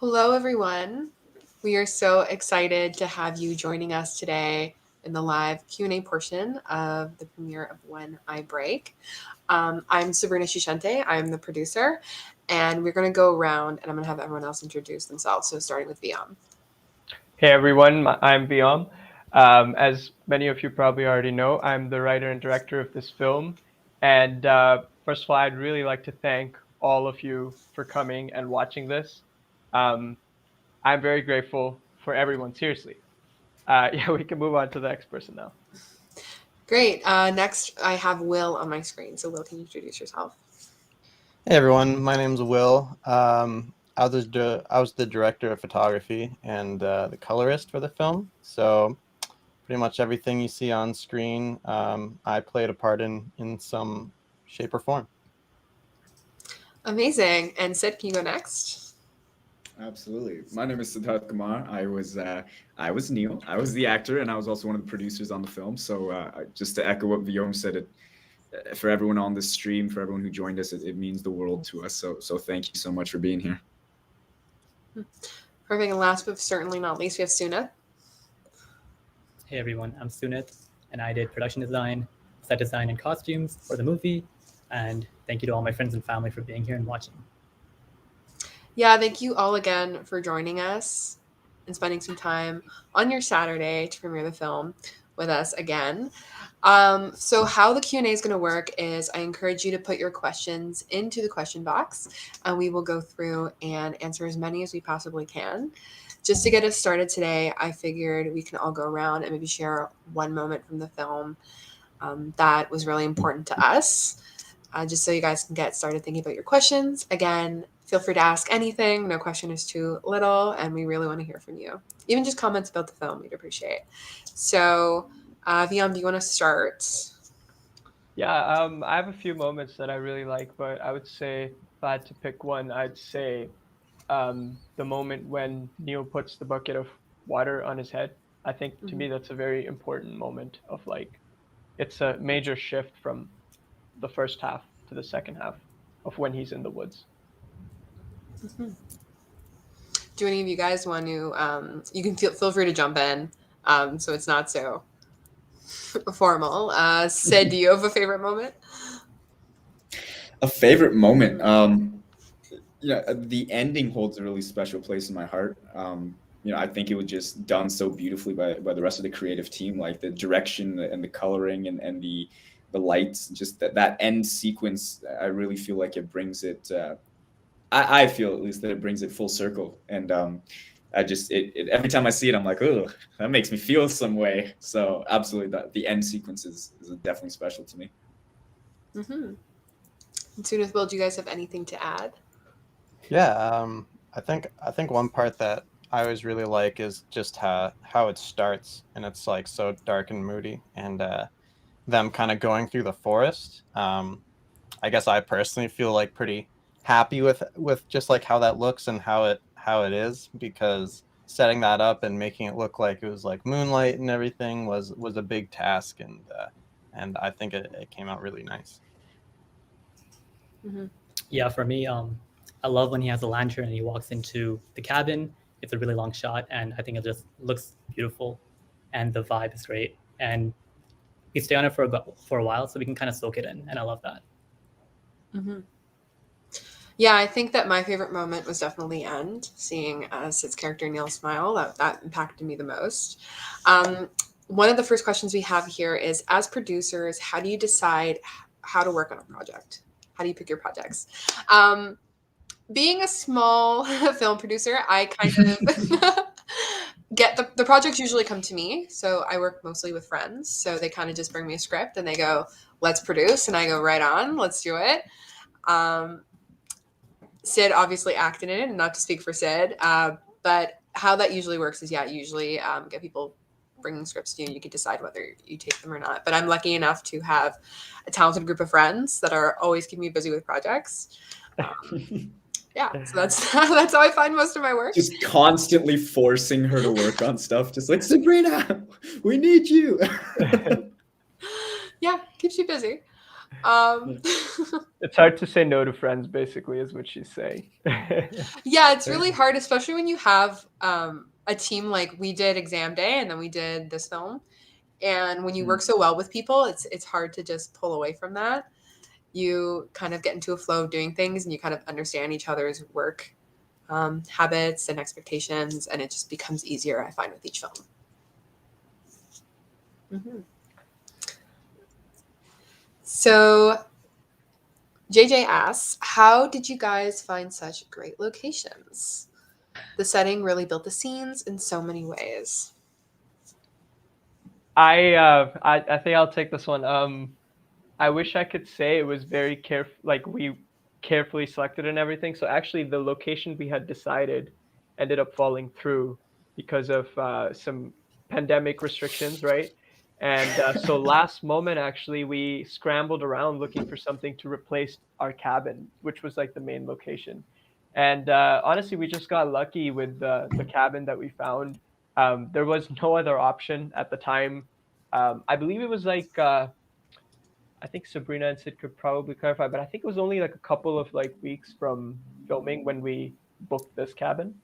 Hello, everyone. We are so excited to have you joining us today in the live Q&A portion of the premiere of When I Break. I'm Sabrina Shishente. I'm the producer, and we're going to go around, and I'm going to have everyone else introduce themselves. So starting with Viam. Hey everyone, I'm Viam. As many of you probably already know, I'm the writer and director of this film. And first of all, I'd really like to thank all of you for coming and watching this. Um, I'm very grateful for everyone, seriously. Yeah, we can move on to the next person now. Great. Next, I have Will on my screen. So Will, can you introduce yourself? Hey everyone, my name's Will. I was the director of photography and the colorist for the film. So pretty much everything you see on screen, I played a part in some shape or form. Amazing. And Sid, can you go next? Absolutely. My name is Siddharth Kumar. I was Neel. I was the actor, and I was also one of the producers on the film. So just to echo what Viom said, for everyone on this stream, for everyone who joined us, it means the world to us. So thank you so much for being here. Perfect. And last but certainly not least, we have Suna. Hey everyone, I'm Sunit, and I did production design, set design, and costumes for the movie. And thank you to all my friends and family for being here and watching. Yeah, thank you all again for joining us and spending some time on your Saturday to premiere the film with us again. So how the Q&A is going to work is I encourage you to put your questions into the question box, and we will go through and answer as many as we possibly can. Just to get us started today, I figured we can all go around and maybe share one moment from the film that was really important to us, just so you guys can get started thinking about your questions. Again, feel free to ask anything. No question is too little, and we really want to hear from you. Even just comments about the film, we'd appreciate. So, Viam, do you want to start? Yeah, I have a few moments that I really like, but I would say if I had to pick one, I'd say the moment when Neel puts the bucket of water on his head. I think to me that's a very important moment of like, it's a major shift from the first half to the second half of when he's in the woods. Mm-hmm. Do any of you guys want to? You can feel free to jump in, so it's not so formal. Sid, do you have a favorite moment? A favorite moment. The ending holds a really special place in my heart. I think it was just done so beautifully by the rest of the creative team, like the direction and the coloring and the lights, just that end sequence. I really feel like it brings it. I feel at least that it brings it full circle, and I just every time I see it, I'm like, oh, that makes me feel some way. So absolutely, the end sequence is definitely special to me. Mm-hmm. And Sunith, Will, do you guys have anything to add? Yeah, I think one part that I always really like is just how it starts, and it's like so dark and moody, and them kind of going through the forest. I guess I personally feel like pretty happy with just like how that looks and how it is, because setting that up and making it look like it was like moonlight and everything was a big task, and I think it came out really nice. Mm-hmm. Yeah, for me, I love when he has a lantern and he walks into the cabin. It's a really long shot, and I think it just looks beautiful, and the vibe is great. And we stay on it for a while, so we can kind of soak it in, and I love that. Mm-hmm. Yeah, I think that my favorite moment was definitely the end, seeing Sid's character Neel smile. That impacted me the most. One of the first questions we have here is, as producers, how do you decide how to work on a project? How do you pick your projects? Being a small film producer, I kind of get the projects usually come to me. So I work mostly with friends. So they kind of just bring me a script and they go, let's produce. And I go, right on, let's do it. Sid obviously acted in it, and not to speak for Sid, but how that usually works is, usually get people bringing scripts to you, and you can decide whether you take them or not. But I'm lucky enough to have a talented group of friends that are always keeping me busy with projects. So that's that's how I find most of my work. Just constantly forcing her to work on stuff, just like, Sabrina, we need you. Yeah, keeps you busy. Um, It's hard to say no to friends, basically, is what she's saying. yeah, it's really hard, especially when you have a team like we did exam day and then we did this film. And when you work so well with people, it's hard to just pull away from that. You kind of get into a flow of doing things and you kind of understand each other's work habits and expectations, and it just becomes easier, I find, with each film. Mm-hmm. So JJ asks, how did you guys find such great locations? The setting really built the scenes in so many ways. I think I'll take this one. I wish I could say it was very like we carefully selected and everything. So actually, the location we had decided ended up falling through because of some pandemic restrictions, right? And so last moment, actually, we scrambled around looking for something to replace our cabin, which was like the main location. And honestly, we just got lucky with the cabin that we found. There was no other option at the time. I believe it was like I think Sabrina and Sid could probably clarify, but I think it was only like a couple of like weeks from filming when we booked this cabin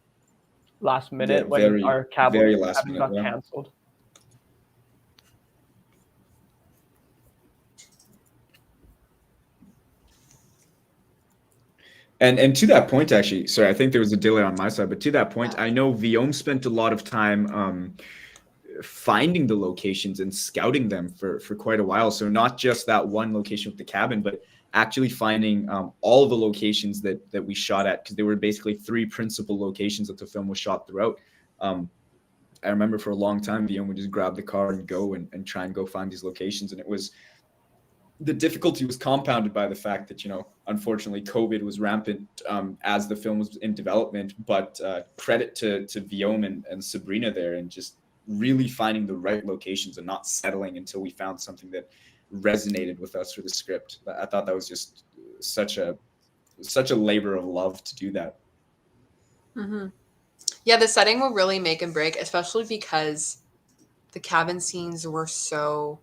last Yeah, minute when very, our very last cabin minute. got Yeah. canceled. And to that point, actually, sorry, I think there was a delay on my side, but to that point, Yeah. I know Viome spent a lot of time finding the locations and scouting them for quite a while. So not just that one location with the cabin, but actually finding all the locations that we shot at, because there were basically three principal locations that the film was shot throughout. I remember for a long time, Viome would just grab the car and go and try and go find these locations, and it was the difficulty was compounded by the fact that, unfortunately, COVID was rampant as the film was in development. But credit to Viome and Sabrina there, and just really finding the right locations and not settling until we found something that resonated with us for the script. I thought that was just such a labor of love to do that. Mm-hmm. Yeah, the setting will really make and break, especially because the cabin scenes were so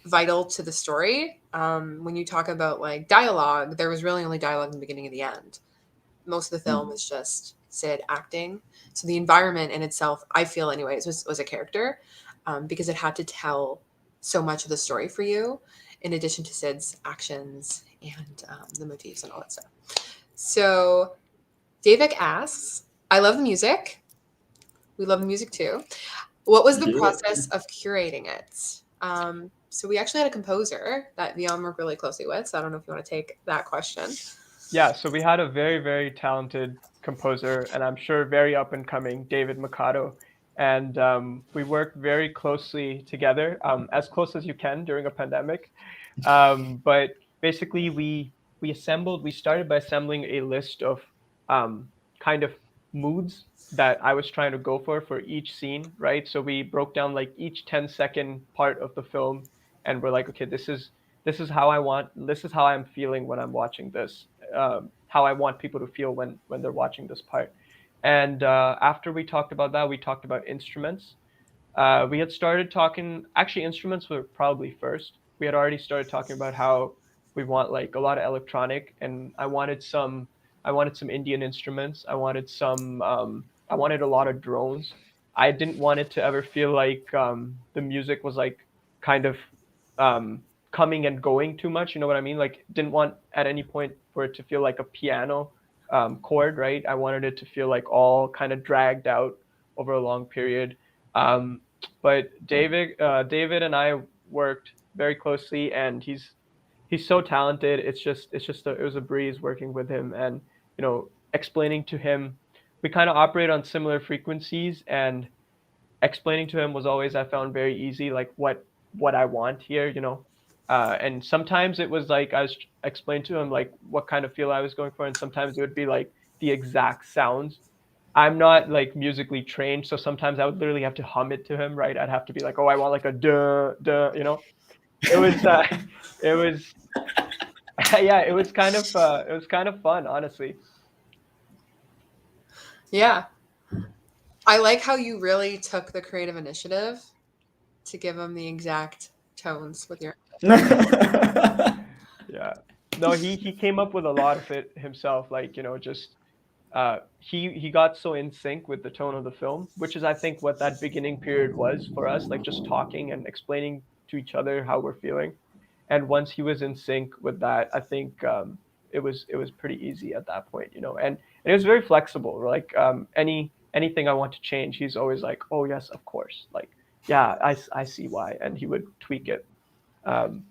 vital to the story. When you talk about like dialogue, there was really only dialogue in the beginning and the end. Most of the film is just Sid acting. So the environment in itself, I feel anyways, was a character because it had to tell so much of the story for you, in addition to Sid's actions and the motifs and all that stuff. So David asks, I love the music. We love the music too. What was the Yeah. process of curating it? So we actually had a composer that Vion worked really closely with. So I don't know if you want to take that question. Yeah, so we had a very, very talented composer, and I'm sure very up and coming, David Mikado. And we worked very closely together, as close as you can during a pandemic. But basically, we started by assembling a list of kind of moods that I was trying to go for each scene, right? So we broke down like each 10-second part of the film, and we're like, okay, this is how this is how I'm feeling when I'm watching this, how I want people to feel when they're watching this part. And after we talked about that, we talked about instruments. We had started talking, actually, instruments were probably first. We had already started talking about how we want like a lot of electronic, and I wanted some Indian instruments. I wanted a lot of drones. I didn't want it to ever feel like the music was like kind of um, coming and going too much. You know what I mean? Like, didn't want at any point for it to feel like a piano chord, right? I wanted it to feel like all kind of dragged out over a long period. Um, but David and I worked very closely, and he's so talented. It was a breeze working with him, and explaining to him. We kind of operate on similar frequencies, and explaining to him was always, I found, very easy, like what I want here. And sometimes it was like I was explained to him like what kind of feel I was going for, and sometimes it would be like the exact sounds. I'm not like musically trained, so sometimes I would literally have to hum it to him, right? I'd have to be like, oh, I want like a duh duh. It was it was yeah, it was kind of fun, honestly. Yeah. I like how you really took the creative initiative to give him the exact tones with your. Yeah. No, he came up with a lot of it himself. Like, you know, just he got so in sync with the tone of the film, which is I think what that beginning period was for us, like just talking and explaining to each other how we're feeling. And once he was in sync with that, I think it was pretty easy at that point, you know. And it was very flexible. Like anything I want to change, he's always like, oh yes, of course. Like yeah, I see why, and he would tweak it. Um,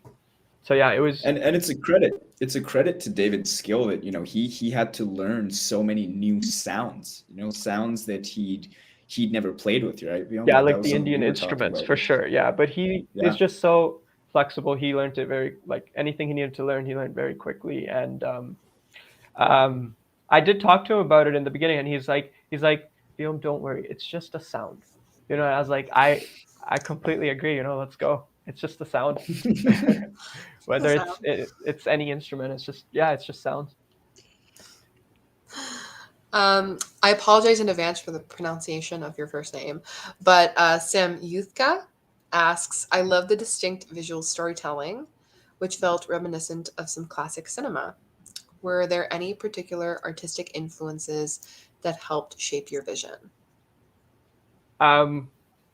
so yeah, it was. And it's a credit. It's a credit to David's skill that, you know, he had to learn so many new sounds, you know, sounds that he'd never played with, right? Yeah, That like was the something Indian we were talking instruments about. for sure. Yeah, but he is Yeah. just so flexible. He learned it very like anything he needed to learn, he learned very quickly. And um, I did talk to him about it in the beginning, and he's like, Guillaume, don't worry, it's just a sound. You know, I was like, I completely agree. You know, let's go. It's just a sound. Whether it's any instrument, it's just it's just sounds. I apologize in advance for the pronunciation of your first name, but Sim Youthka asks, I love the distinct visual storytelling, which felt reminiscent of some classic cinema. Were there any particular artistic influences that helped shape your vision? Um,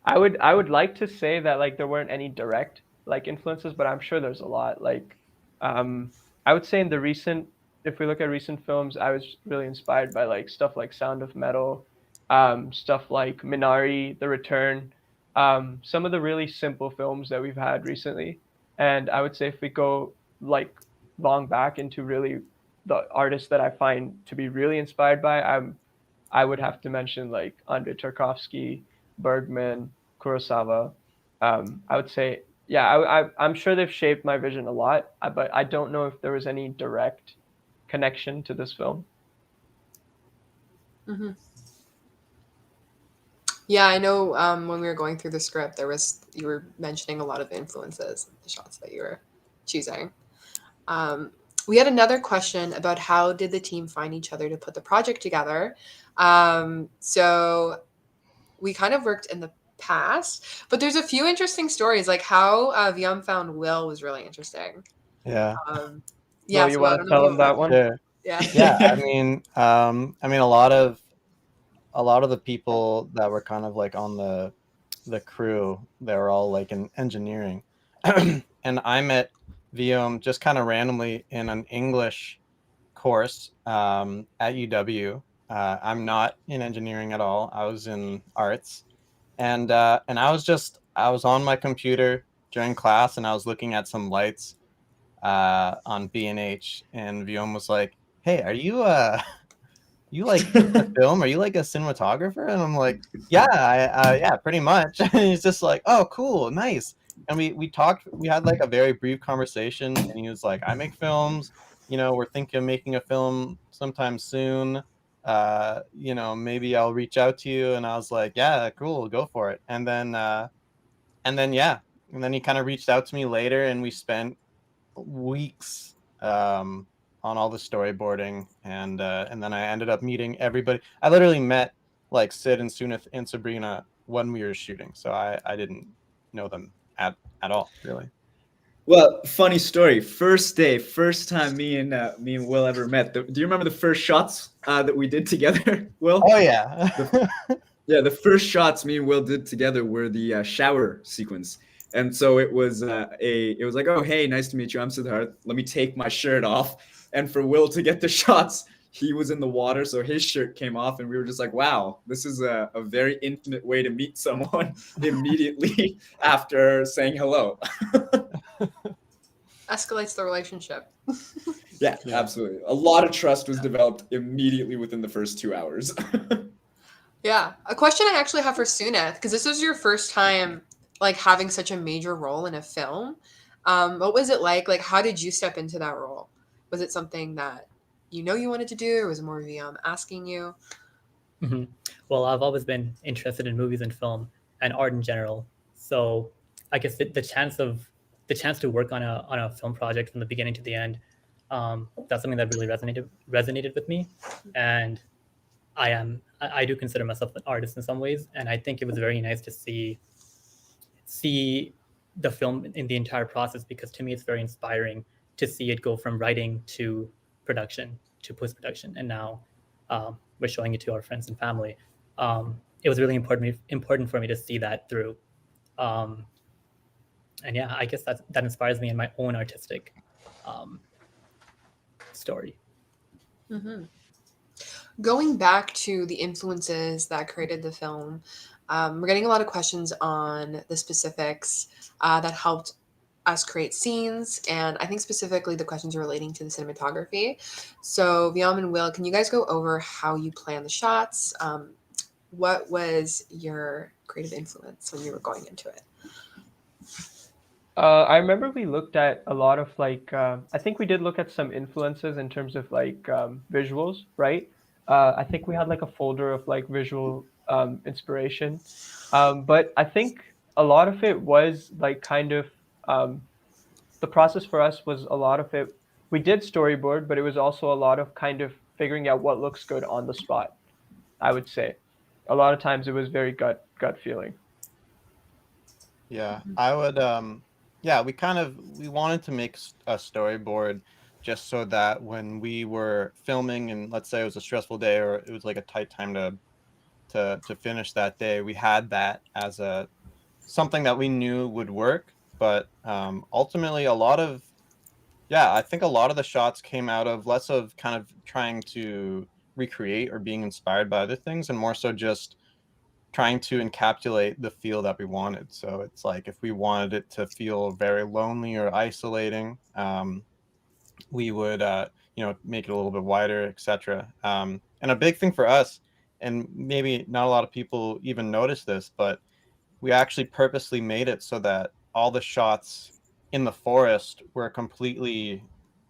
I would like to say that like there weren't any direct like influences, but I'm sure there's a lot. Like, um, I would say in the recent, if we look at recent films, I was really inspired by like stuff like Sound of Metal, stuff like Minari, The Return, some of the really simple films that we've had recently. And I would say if we go like long back into really the artists that I find to be really inspired by, I would have to mention like Andrei Tarkovsky, Bergman, Kurosawa. I would say, yeah, I'm sure they've shaped my vision a lot, but I don't know if there was any direct connection to this film. Mm-hmm. Yeah, I know when we were going through the script, you were mentioning a lot of influences, the shots that you were choosing. Um, we had another question about how did the team find each other to put the project together. So we kind of worked in the past, but there's a few interesting stories, like how Viam found Will was really interesting. Yeah. Yeah, Will, you so I want don't to know if tell you them want that to. one? Sure. Yeah. Yeah, I mean a lot of the people that were kind of like on the crew, they were all like in engineering. And I met Viom just kind of randomly in an English course at UW. I'm not in engineering at all. I was in arts, and I was on my computer during class, and I was looking at some lights on B&H, and Viom was like, "Hey, are you like into film? Are you like a cinematographer?" And I'm like, "Yeah, yeah, pretty much." And he's just like, "Oh, cool, nice." And we talked. We had like a very brief conversation, and he was like, "I make films. You know, we're thinking of making a film sometime soon. Maybe I'll reach out to you." And I was like, "Yeah, cool, go for it." And then yeah, and then he kind of reached out to me later, and we spent weeks on all the storyboarding, and then I ended up meeting everybody. I literally met like Sid and Sunith and Sabrina when we were shooting, so I didn't know them at all, really. Well, funny story. First day, first time me and Will ever met. Do you remember the first shots that we did together, Will? Oh yeah. The Yeah, the first shots me and Will did together were the shower sequence, and so it was like, oh hey, nice to meet you. I'm Siddharth. Let me take my shirt off, and for Will to get the shots, he was in the water, so his shirt came off, and we were just like, wow, this is a very intimate way to meet someone immediately after saying hello. Escalates the relationship. Yeah, Yeah. absolutely. A lot of trust was developed immediately within the first 2 hours. Yeah. A question I actually have for Sunith, because this was your first time like having such a major role in a film. What was it like? Like, how did you step into that role? Was it something that you wanted to do, or was it more asking you? Mhm. Well, I've always been interested in movies and film and art in general. So I guess the chance to work on a film project from the beginning to the end, that's something that really resonated with me. And I do consider myself an artist in some ways, and I think it was very nice to see the film in the entire process, because to me it's very inspiring to see it go from writing to production to post production, and now we're showing it to our friends and family. It was really important for me to see that through. Um, and yeah, I guess that inspires me in my own artistic story. Mm-hmm. Going back to the influences that created the film, we're getting a lot of questions on the specifics that helped us create scenes, and I think specifically the questions are relating to the cinematography. So, Viam and Will, can you guys go over how you plan the shots? What was your creative influence when you were going into it? I remember we looked at a lot of like I think we did look at some influences in terms of like visuals, right? I think we had like a folder of like visual inspiration, but I think a lot of it was like kind of um, the process for us was a lot of it. We did storyboard, but it was also a lot of kind of figuring out what looks good on the spot. I would say a lot of times it was very gut feeling. Yeah, I would yeah, we wanted to make a storyboard just so that when we were filming and let's say it was a stressful day or it was like a tight time to finish that day, we had that as a something that we knew would work. But ultimately a lot of yeah, I think a lot of the shots came out of less of kind of trying to recreate or being inspired by other things and more so just trying to encapsulate the feel that we wanted. So it's like if we wanted it to feel very lonely or isolating, we would make it a little bit wider, etc. And a big thing for us, and maybe not a lot of people even notice this, but we actually purposely made it so that all the shots in the forest were completely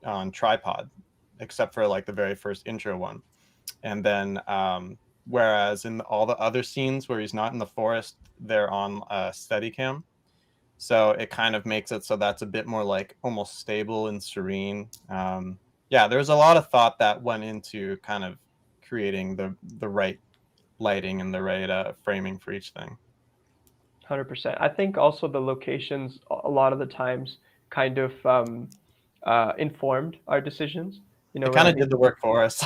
on tripod, except for like the very first intro one. And then whereas in all the other scenes where he's not in the forest, they're on a Steadicam. So it kind of makes it so that's a bit more like almost stable and serene. Yeah, there's a lot of thought that went into kind of creating the right lighting and the right framing for each thing. 100%. I think also the locations a lot of the times kind of informed our decisions. You know It what kind I of did mean? the work for us.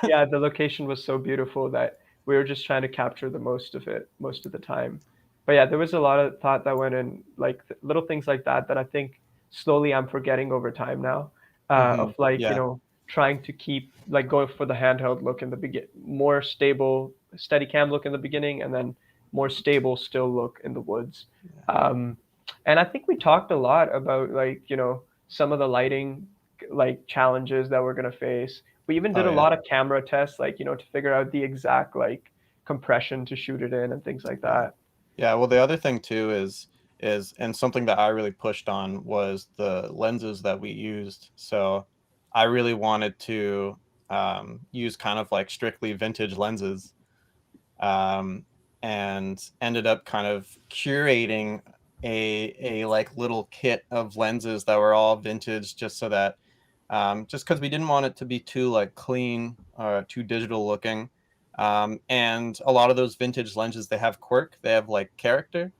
Yeah, the location was so beautiful that we were just trying to capture the most of it most of the time. But yeah, there was a lot of thought that went in, like little things like that that I think slowly I'm forgetting over time now. Of like, Yeah. trying to keep like going for the handheld look in the begin, more stable steady cam look in the beginning, and then more stable still look in the woods. Um, and I think we talked a lot about like, some of the lighting like challenges that we're gonna face. We even did Oh a yeah. lot of camera tests, like, to figure out the exact like compression to shoot it in and things like Yeah. that. Yeah, well, the other thing too is and something that I really pushed on was the lenses that we used. So I really wanted to use kind of like strictly vintage lenses, um, and ended up kind of curating a like little kit of lenses that were all vintage, just so that just because we didn't want it to be too like clean or too digital looking. And a lot of those vintage lenses, they have quirk, they have like character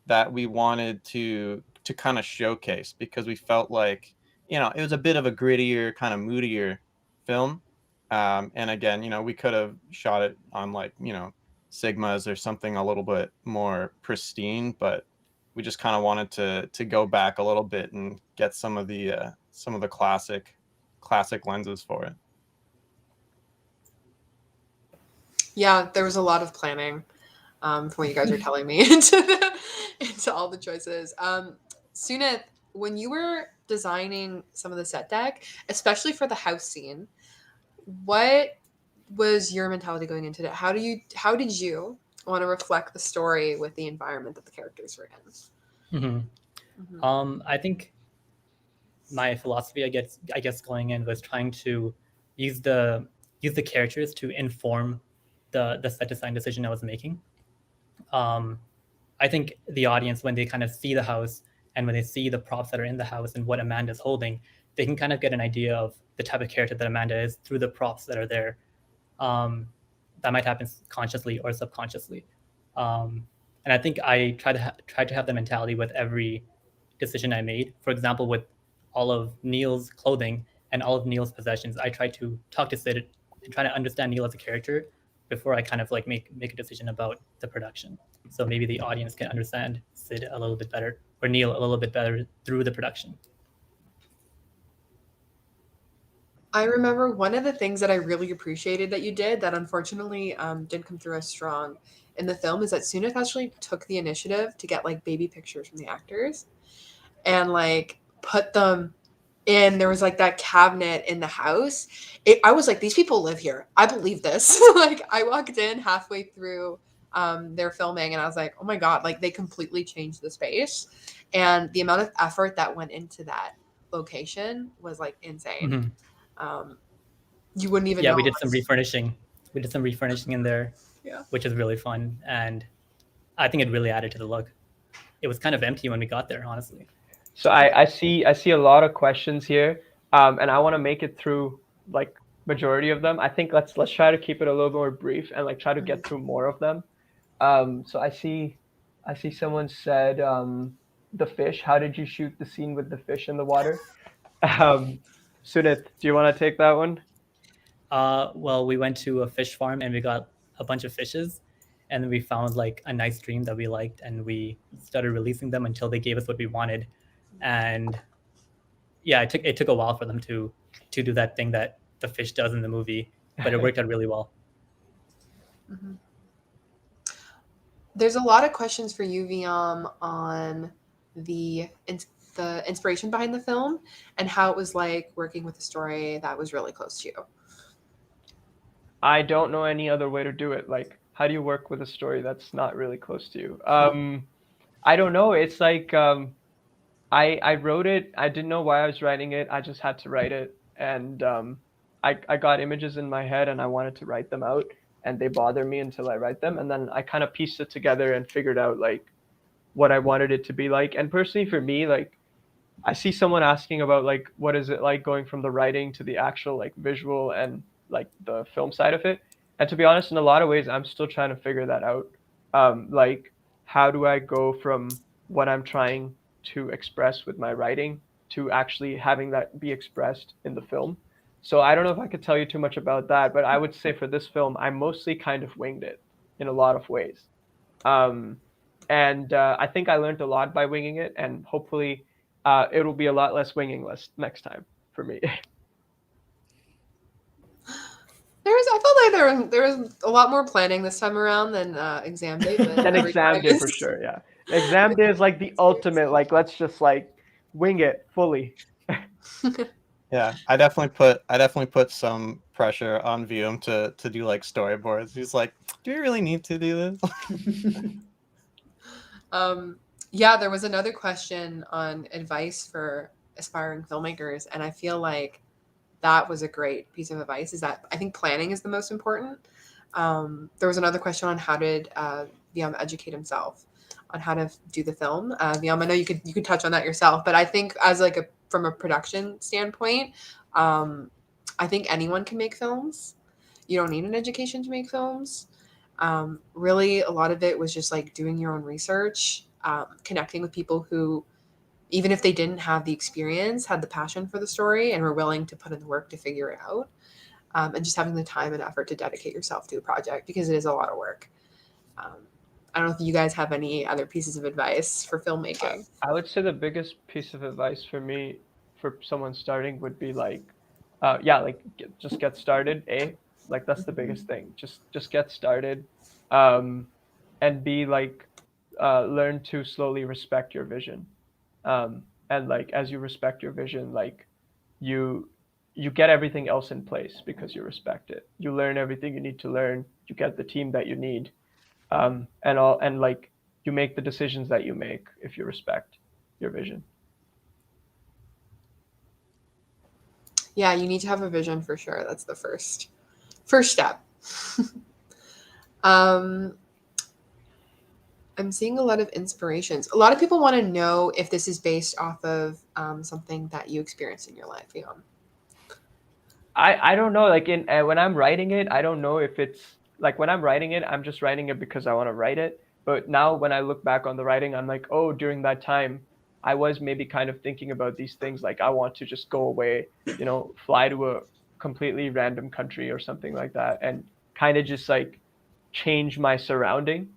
that we wanted to kind of showcase because we felt like it was a bit of a grittier, kind of moodier film. And again, we could have shot it on like Sigmas or something a little bit more pristine, but we just kind of wanted to go back a little bit and get some of the classic lenses for it. Yeah, there was a lot of planning from what you guys are telling me into all the choices. Sunith, when you were designing some of the set deck, especially for the house scene, what was your mentality going into it? How did you want to reflect the story with the environment that the characters were in? Hmm. Mm-hmm. I think my philosophy, I guess going in was trying to use the use the characters to inform the set design decision I was making. Um, I think the audience, when they kind of see the house and when they see the props that are in the house and what Amanda's holding, they can kind of get an idea of the type of character that Amanda is through the props that are there. Um, that might happen consciously or subconsciously. And I think I try to have the mentality with every decision I made. For example, with all of Neel's clothing and all of Neel's possessions, I try to talk to Sid and try to understand Neel as a character before I kind of like make a decision about the production. So maybe the audience can understand Sid a little bit better, or Neel a little bit better through the production. I remember one of the things that I really appreciated that you did that unfortunately didn't come through as strong in the film is that Sunith actually took the initiative to get like baby pictures from the actors and like put them in. There was like that cabinet in the house. I was like, these people live here. I believe this. Like I walked in halfway through their filming and I was like, oh my God, like they completely changed the space. And the amount of effort that went into that location was like insane. Mm-hmm. You wouldn't even Yeah, know. we did some refurnishing. We did some refurnishing in there, Yeah. which is really fun. And I think it really added to the look. It was kind of empty when we got there, honestly. So I see a lot of questions here, and I want to make it through like majority of them. I think let's try to keep it a little more brief and like try to get through more of them. So I see someone said the fish. How did you shoot the scene with the fish in the water? Sunith, do you want to take that one? Well, we went to a fish farm and we got a bunch of fishes, and then we found like a nice stream that we liked, and we started releasing them until they gave us what we wanted. And yeah, it took a while for them to do that thing that the fish does in the movie, but it worked out really well. Mm-hmm. There's a lot of questions for you, Viam, on the inspiration behind the film and how it was like working with a story that was really close to you. I don't know any other way to do it. Like, how do you work with a story that's not really close to you? I don't know. It's like I wrote it. I didn't know why I was writing it. I just had to write it, and I got images in my head, and I wanted to write them out, and they bother me until I write them, and then I kind of pieced it together and figured out like what I wanted it to be like. And personally, for me, like I see someone asking about like what is it like going from the writing to the actual like visual and like the film side of it. And to be honest, in a lot of ways, I'm still trying to figure that out. Like how do I go from what I'm trying to express with my writing to actually having that be expressed in the film? So I don't know if I could tell you too much about that, but I would say for this film, I mostly kind of winged it in a lot of ways. Um, and I think I learned a lot by winging it, and hopefully it'll be a lot less winging less next time for me. I felt like there was a lot more planning this time around than exam day. But Than exam day for sure, yeah. Exam day is like the ultimate, like let's just like wing it fully. Yeah, I definitely put some pressure on Viam to do like storyboards. He's like, do we really need to do this? Yeah, there was another question on advice for aspiring filmmakers, and I feel like that was a great piece of advice. Is that I think planning is the most important. There was another question on how did Viam educate himself on how to do the film. Viam, I know you could touch on that yourself, but I think as like from a production standpoint, I think anyone can make films. You don't need an education to make films. Really, a lot of it was just like doing your own research, connecting with people who, even if they didn't have the experience, had the passion for the story and were willing to put in the work to figure it out, and just having the time and effort to dedicate yourself to a project because it is a lot of work. I don't know if you guys have any other pieces of advice for filmmaking. I would say the biggest piece of advice for me for someone starting would be like, just get started. Like that's the biggest thing. Just get started, and be like, learn to slowly respect your vision. And like as you respect your vision, like you get everything else in place because you respect it. You learn everything you need to learn. You get the team that you need, and like you make the decisions that you make if you respect your vision. Yeah, you need to have a vision for sure. That's the first step. I'm seeing a lot of inspirations. A lot of people want to know if this is based off of something that you experienced in your life. Yeah. I don't know. Like when I'm writing it, I don't know if it's like when I'm writing it, I'm just writing it because I want to write it. But now when I look back on the writing, I'm like, oh, during that time, I was maybe kind of thinking about these things like I want to just go away, fly to a completely random country or something like that, and kind of just like change my surrounding.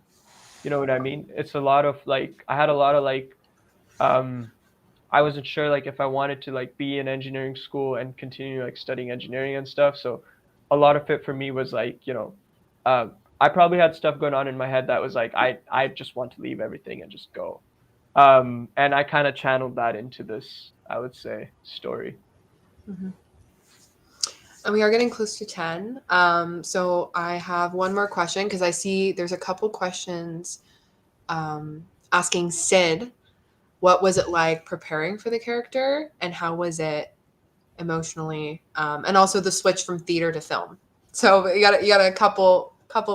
You know what I mean? It's a lot of like I had a lot of like um I wasn't sure like if I wanted to like be in engineering school and continue like studying engineering and stuff. So a lot of it for me was like, I probably had stuff going on in my head that was like I just want to leave everything and just go. And I kind of channeled that into this, I would say, story. Mm-hmm. And we are getting close to 10. So I have one more question because I see there's a couple questions asking Sid, what was it like preparing for the character and how was it emotionally? And also the switch from theater to film. So you got a couple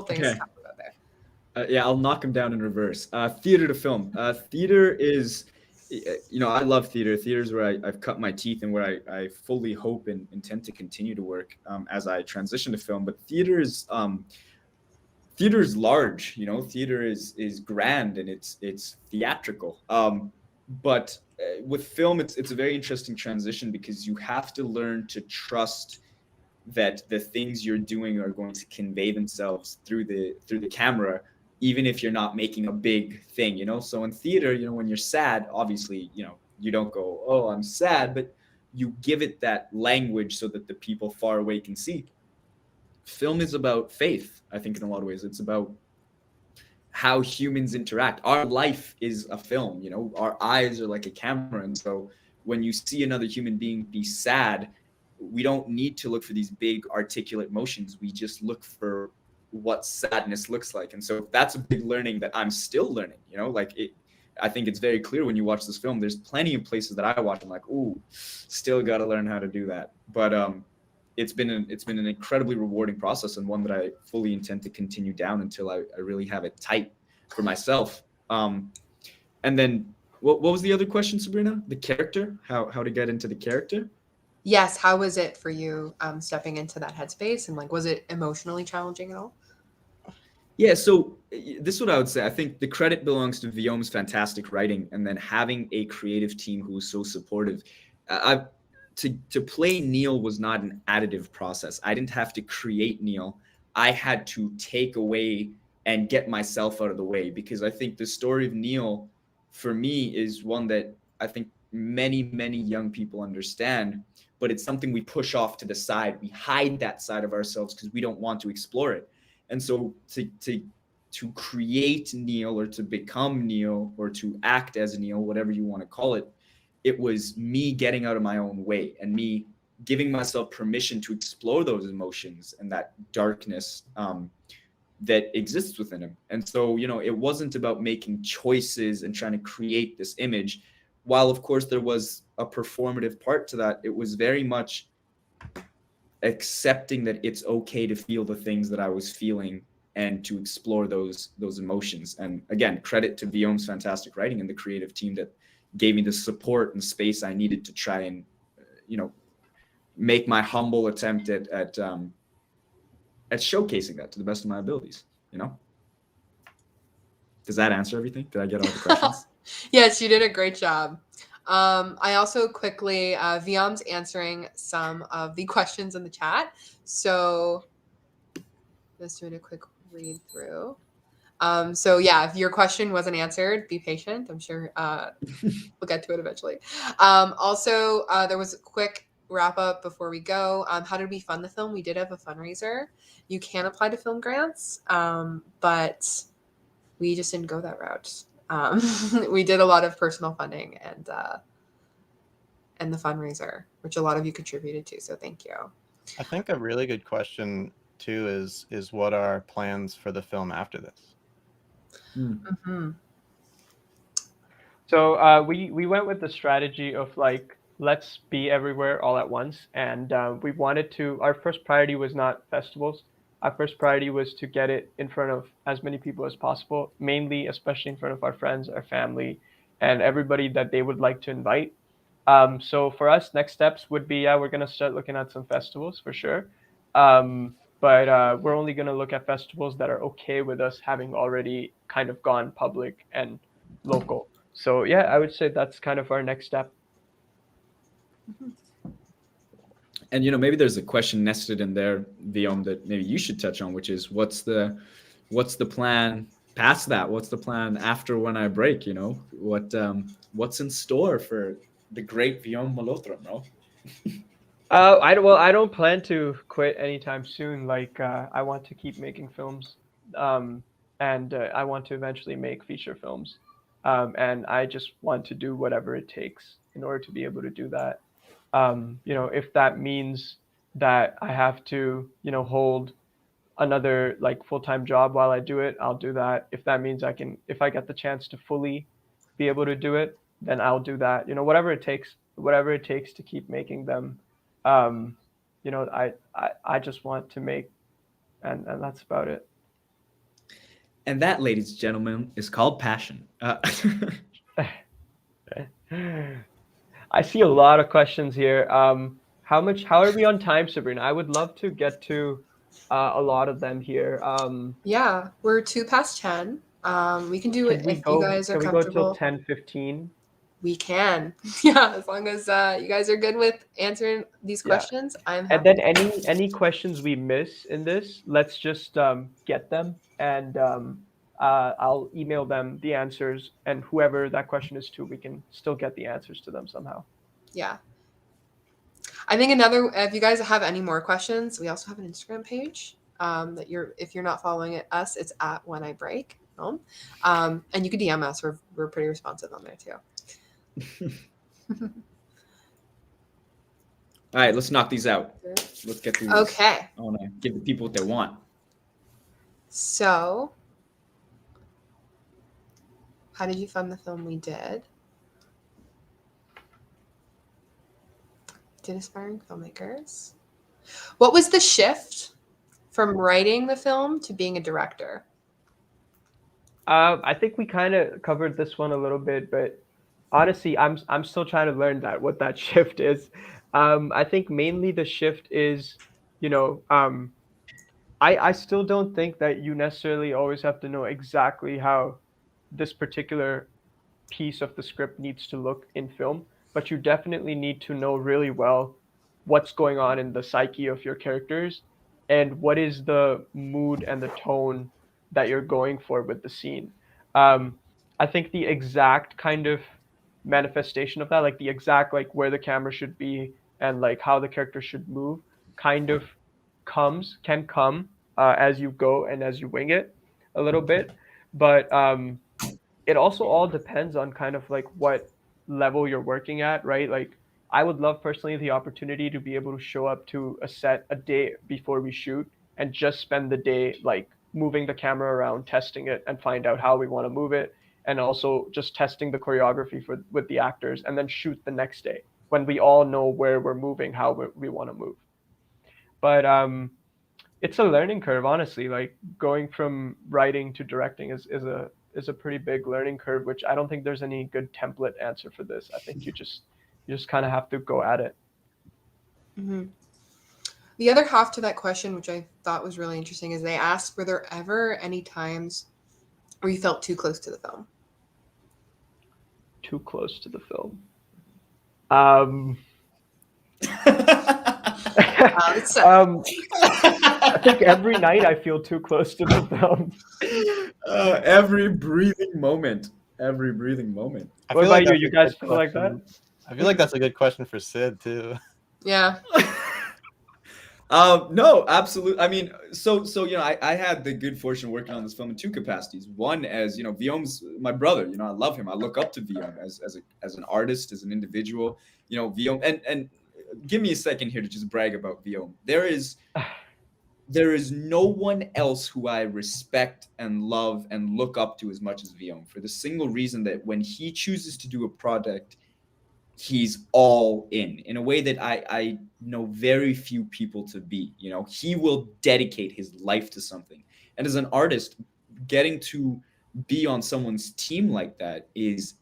things Okay. to talk about there. Yeah, I'll knock them down in reverse. Theater to film. Theater is, I love theater. Theater is where I've cut my teeth and where I fully hope and intend to continue to work as I transition to film. But theater is large. Theater is grand and it's theatrical. But with film, it's a very interesting transition because you have to learn to trust that the things you're doing are going to convey themselves through the camera, even if you're not making a big thing. So in theater, when you're sad, obviously, you don't go, oh, I'm sad, but you give it that language so that the people far away can see. Film is about faith, I think, in a lot of ways. It's about how humans interact. Our life is a film, our eyes are like a camera. And so when you see another human being be sad, we don't need to look for these big articulate motions. We just look for what sadness looks like. And so that's a big learning that I'm still learning, I think it's very clear when you watch this film, there's plenty of places that I watch. I'm like, ooh, still got to learn how to do that. But it's been an incredibly rewarding process and one that I fully intend to continue down until I really have it tight for myself. And then what was the other question, Sabrina? The character, how to get into the character? Yes, how was it for you stepping into that headspace and like was it emotionally challenging at all? Yeah, so this is what I would say. I think the credit belongs to Viom's fantastic writing and then having a creative team who was so supportive. I to play Neel was not an additive process. I didn't have to create Neel. I had to take away and get myself out of the way because I think the story of Neel for me is one that I think many young people understand, but it's something we push off to the side. We hide that side of ourselves because we don't want to explore it. And so to create Neel or to become Neel or to act as Neel, whatever you want to call it, it was me getting out of my own way and me giving myself permission to explore those emotions and that darkness that exists within him. And so, it wasn't about making choices and trying to create this image. While, of course, there was a performative part to that, it was very much accepting that it's okay to feel the things that I was feeling and to explore those emotions. And again, credit to Viom's fantastic writing and the creative team that gave me the support and space I needed to try and make my humble attempt at showcasing that to the best of my abilities. Does that answer everything? Did I get all the questions? Yes, you did a great job. I also quickly, Viom's answering some of the questions in the chat. So just doing a quick read through. So yeah, if your question wasn't answered, be patient. I'm sure we'll get to it eventually. Also, there was a quick wrap up before we go. How did we fund the film? We did have a fundraiser. You can apply to film grants, but we just didn't go that route. We did a lot of personal funding and the fundraiser, which a lot of you contributed to. So thank you. I think a really good question too is what are plans for the film after this? Mm-hmm. So we went with the strategy of like let's be everywhere all at once, and we wanted to. Our first priority was not festivals. Our first priority was to get it in front of as many people as possible, mainly, especially in front of our friends, our family, and everybody that they would like to invite. So for us, next steps would be we're gonna start looking at some festivals for sure. But we're only gonna look at festivals that are okay with us having already kind of gone public and local. So yeah, I would say that's kind of our next step. And maybe there's a question nested in there, Viom, that maybe you should touch on, which is what's the plan past that? What's the plan after When I Break? What's in store for the great Viom Malhotra, bro? I don't plan to quit anytime soon. Like, I want to keep making films, um, and I want to eventually make feature films, and I just want to do whatever it takes in order to be able to do that. If that means that I have to, hold another like full-time job while I do it, I'll do that. If that means if I get the chance to fully be able to do it, then I'll do that. Whatever it takes to keep making them. Um, I just want to make, and that's about it. And that, ladies and gentlemen, is called passion. I see a lot of questions here. How are we on time, Sabrina? I would love to get to a lot of them here. Yeah, we're 2 past 10. We can do it if you guys are Can we go till comfortable. 10:15? We can. Yeah, as long as you guys are good with answering these Yeah. questions, I'm And happy. then any questions we miss in this, let's just get them, and I'll email them the answers, and whoever that question is to, we can still get the answers to them somehow. Yeah. I think if you guys have any more questions, we also have an Instagram page if you're not following us, it's at When I Break Film. And you can DM us. We're pretty responsive on there too. All right, let's knock these out. Let's get through this. Okay. I want to give the people what they want. So, how did you find the film we did? Did aspiring filmmakers. What was the shift from writing the film to being a director? I think we kind of covered this one a little bit, but honestly, I'm still trying to learn what that shift is. I think mainly the shift is, you know, I still don't think that you necessarily always have to know exactly how this particular piece of the script needs to look in film, but you definitely need to know really well what's going on in the psyche of your characters and what is the mood and the tone that you're going for with the scene. Um, I think the exact kind of manifestation of that, like the exact like where the camera should be and like how the character should move, kind of can come as you go and as you wing it a little bit, but it also all depends on kind of like what level you're working at, right? Like I would love personally the opportunity to be able to show up to a set a day before we shoot and just spend the day like moving the camera around, testing it and find out how we want to move it, and also just testing the choreography with the actors, and then shoot the next day when we all know where we're moving, how we want to move. But it's a learning curve, honestly. Like going from writing to directing is a pretty big learning curve, which I don't think there's any good template answer for this. I think you just kind of have to go at it. Mm-hmm. The other half to that question, which I thought was really interesting, is they asked, were there ever any times where you felt too close to the film? Too close to the film. Um, I think every night I feel too close to the film. Every breathing moment. Every breathing moment. What about you? You guys feel like that? I feel like that's a good question for Sid too. Yeah. No, absolutely. I mean, so I had the good fortune working on this film in two capacities. One, as Viom's my brother. I love him. I look up to Viom as an artist, as an individual. Viom, and give me a second here to just brag about Viom. There is no one else who I respect and love and look up to as much as Viom, for the single reason that when he chooses to do a project, he's all in a way that I know very few people to be. He will dedicate his life to something. And as an artist, getting to be on someone's team like that is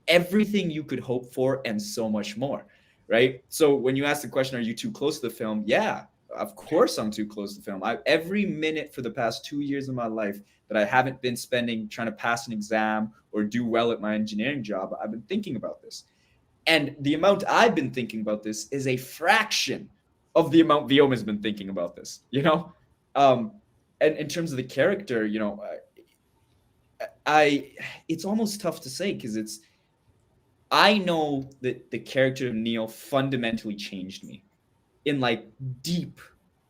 everything you could hope for and so much more, right? So when you ask the question, are you too close to the film? Yeah, Of course I'm too close to film. Every minute for the past 2 years of my life that I haven't been spending trying to pass an exam or do well at my engineering job, I've been thinking about this. And the amount I've been thinking about this is a fraction of the amount Viom has been thinking about this, you know? And in terms of the character, you know, it's almost tough to say because I know that the character of Neel fundamentally changed me in like deep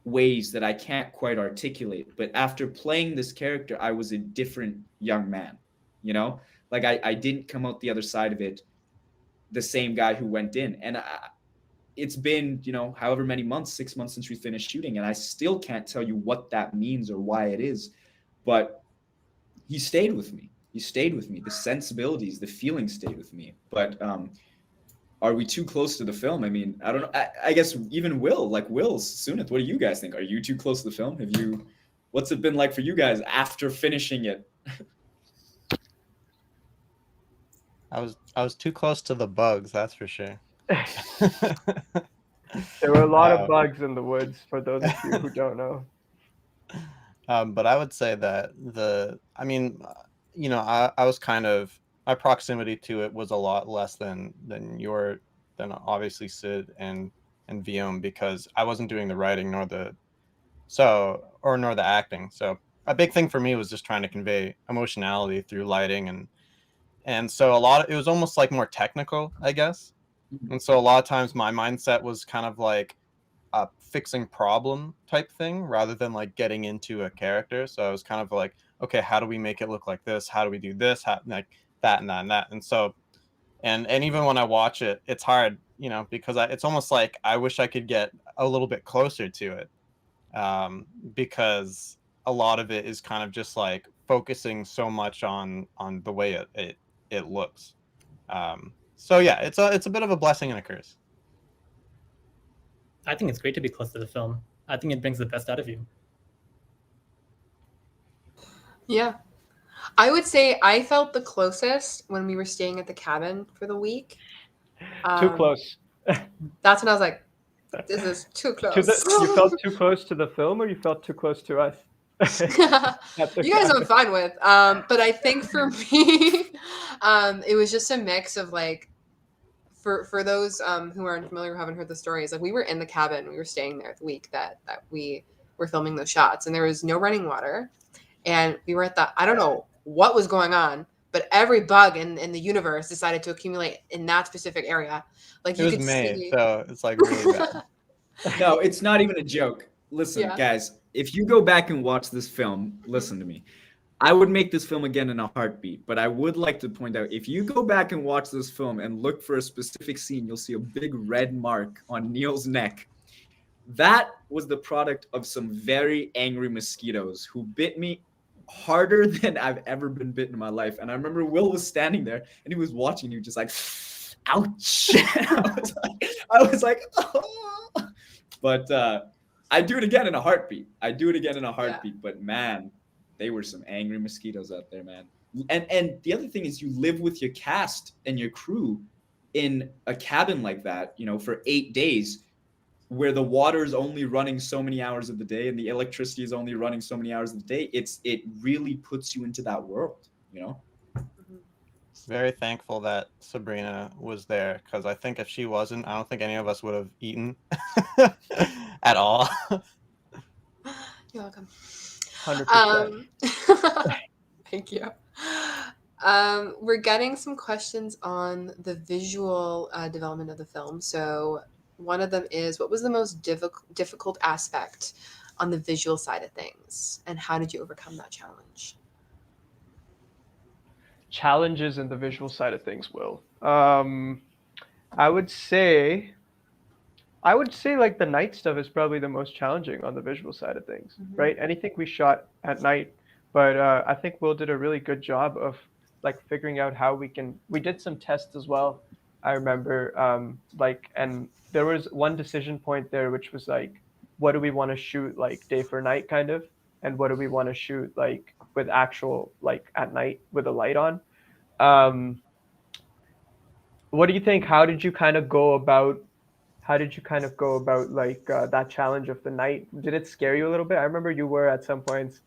ways that I can't quite articulate. But after playing this character, I was a different young man, you know? Like I didn't come out the other side of it the same guy who went in. And it's been, you know, however many months, 6 months since we finished shooting, and I still can't tell you what that means or why it is. But he stayed with me. He stayed with me. The sensibilities, the feelings stayed with me. But are we too close to the film? I mean, I don't know. I guess even Will, Sunith, what do you guys think? Are you too close to the film? What's it been like for you guys after finishing it? I was too close to the bugs, that's for sure. There were a lot of bugs in the woods, for those of you who don't know. But I would say that I was kind of, my proximity to it was a lot less than obviously Sid and Viom, because I wasn't doing the writing nor the acting. So a big thing for me was just trying to convey emotionality through lighting, and so it was almost like more technical, I guess. And so a lot of times my mindset was kind of like a fixing problem type thing rather than like getting into a character. So I was kind of like, okay, how do we make it look like this? How do we do this? How, like that and that and that. And so, and even when I watch it, it's hard, you know, because it's almost like I wish I could get a little bit closer to it, because a lot of it is kind of just like focusing so much on the way it looks. So yeah, it's a bit of a blessing and a curse. I think it's great to be close to the film. I think it brings the best out of you. Yeah. I would say I felt the closest when we were staying at the cabin for the week. Too close. That's when I was like, this is too close. You felt too close to the film, or you felt too close to us? You guys I'm fine with. But I think for me, it was just a mix of like, for those who aren't familiar or haven't heard the stories, like we were in the cabin, we were staying there the week that we were filming those shots, and there was no running water, and we were at I don't know what was going on, but every bug in the universe decided to accumulate in that specific area. Like you could see. So it's like really bad. No, it's not even a joke. Listen, Yeah. guys, if you go back and watch this film, listen to me. I would make this film again in a heartbeat, but I would like to point out, if you go back and watch this film and look for a specific scene, you'll see a big red mark on Neel's neck. That was the product of some very angry mosquitoes who bit me harder than I've ever been bitten in my life. And I remember Will was standing there and he was watching you just like, ouch. I was like, oh. But I'd do it again in a heartbeat. Yeah. But man, they were some angry mosquitoes out there, man. And the other thing is, you live with your cast and your crew in a cabin like that, you know, for 8 days, where the water is only running so many hours of the day and the electricity is only running so many hours of the day. It really puts you into that world, you know. Very thankful that Sabrina was there, because I think if she wasn't, I don't think any of us would have eaten at all. You're welcome. 100%. Thank you. We're getting some questions on the visual development of the film. So one of them is, what was the most difficult aspect on the visual side of things, and how did you overcome that challenge? Challenges in the visual side of things, Will. I would say like the night stuff is probably the most challenging on the visual side of things, right? Anything we shot at night, but I think Will did a really good job of like figuring out how we did some tests as well. I remember and there was one decision point there, which was like, what do we want to shoot like day for night kind of, and what do we want to shoot like with actual like at night with a light on. What do you think? How did you kind of go about how did you kind of go about like that challenge of the night? Did it scare you a little bit? I remember you were at some points